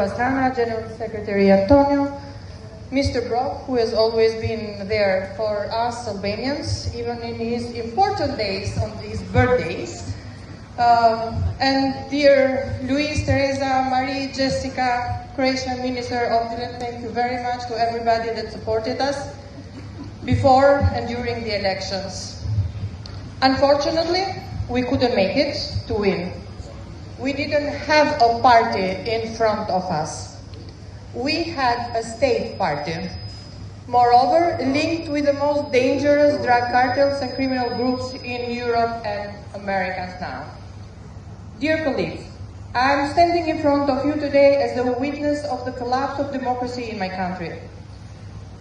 Pastrana, General Secretary Antonio, Mr. Brock, who has always been there for us Albanians, even in his important days, on these birthdays. And dear Luis, Teresa, Marie, Jessica, Croatian Minister of Lidhjet, thank you very much to everybody that supported us before and during the elections. Unfortunately, we couldn't make it to win. We didn't have a party in front of us. We had a state party. Moreover, linked with the most dangerous drug cartels and criminal groups in Europe and Americas now. Dear colleagues, I am standing in front of you today as a witness of the collapse of democracy in my country.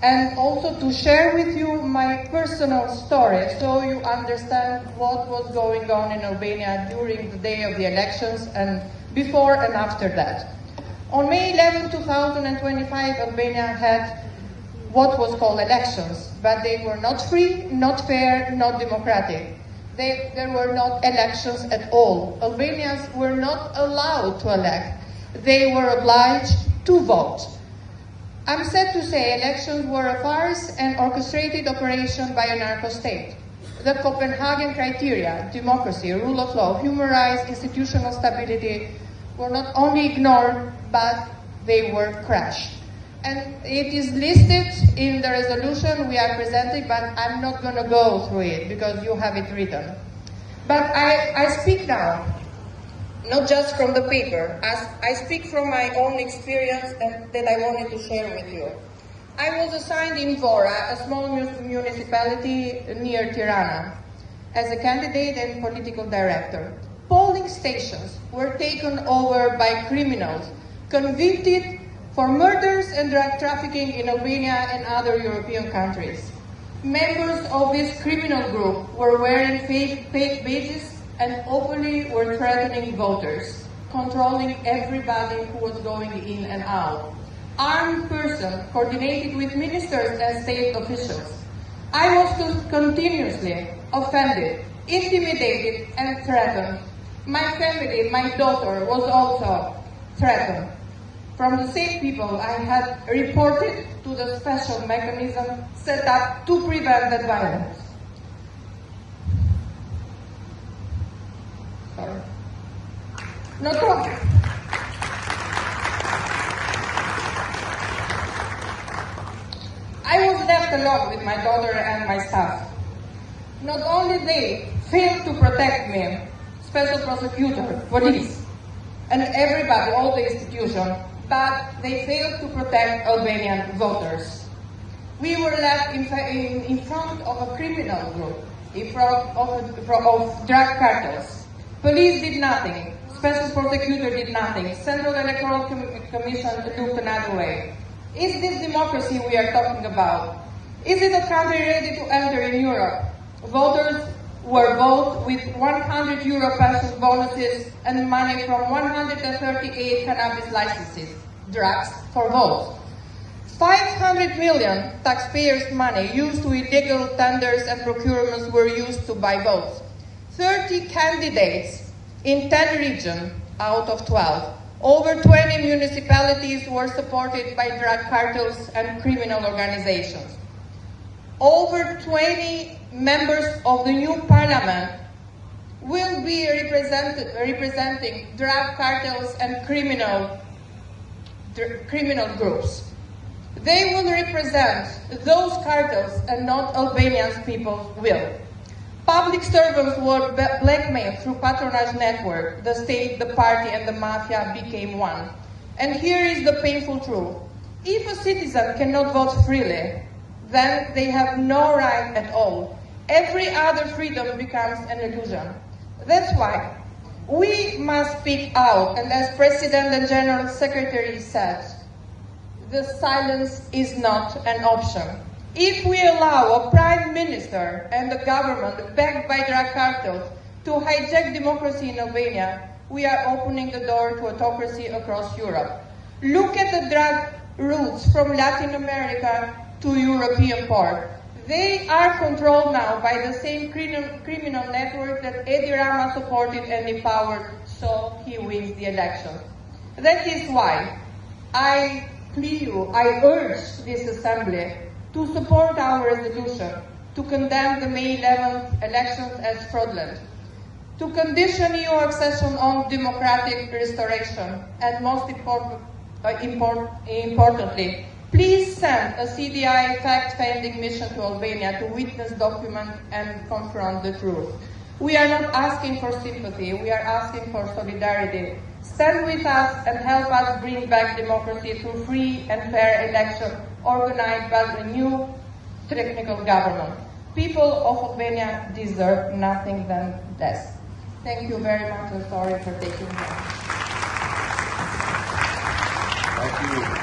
And also to share with you my personal story so you understand what was going on in Albania during the day of the elections and before and after that. On May 11, 2025, Albania had what was called elections, but they were not free, not fair, not democratic. There were not elections at all. Albanians were not allowed to elect. They were obliged to vote. I'm sad to say elections were a farce and orchestrated operation by a narco-state. The Copenhagen criteria, democracy, rule of law, human rights, institutional stability, were not only ignored, but they were crashed. And it is listed in the resolution we are presenting, but I'm not going to go through it because you have it written. But I speak now, not just from the paper, as I speak from my own experience and that I wanted to share with you. I was assigned in Vora, a small municipality near Tirana, as a candidate and political director. Polling stations were taken over by criminals convicted for murders and drug trafficking in Albania and other European countries. Members of this criminal group were wearing fake badges and openly were threatening voters, controlling everybody who was going in and out. Armed persons coordinated with ministers and state officials. I was continuously offended, intimidated, and threatened. My family, my daughter, was also threatened. From the same people, I had reported to the special mechanism set up to prevent that violence. Sorry. No problem. I was left alone with my daughter and my staff. Not only they failed to protect me, special prosecutor, police, and everybody, all the institutions, but they failed to protect Albanian voters. We were left in front of a criminal group, in front of drug cartels. Police did nothing. Special prosecutor did nothing. Central Electoral Commission looked another way. Is this democracy we are talking about? Is it a country ready to enter in Europe? Voters were bought with €100 pension bonuses and money from 138 cannabis licenses, drugs for votes. 500 million taxpayers' money used to illegal tenders and procurements were used to buy votes. 30 candidates in 10 regions out of 12. Over 20 municipalities were supported by drug cartels and criminal organizations. Over 20 members of the new parliament will be representing drug cartels and criminal groups. They will represent those cartels and not Albanian people's will. Public servants were blackmailed through patronage network. The state, the party, and the mafia became one. And here is the painful truth. If a citizen cannot vote freely, then they have no right at all. Every other freedom becomes an illusion. That's why we must speak out, and as President and General Secretary said, the silence is not an option. If we allow a Prime Minister and the government backed by drug cartels to hijack democracy in Albania, we are opening the door to autocracy across Europe. Look at the drug routes from Latin America to European port. They are controlled now by the same criminal network that Edi Rama supported and empowered, so he wins the election. That is why I urge this assembly to support our resolution, to condemn the May 11th elections as fraudulent, to condition EU accession on democratic restoration, and most importantly, please send a CDI fact-finding mission to Albania to witness, document, and confront the truth. We are not asking for sympathy, we are asking for solidarity. Stand with us and help us bring back democracy through free and fair election organized by the new technical government. People of Albania deserve nothing than less. Thank you very much and sorry for taking time. Thank you.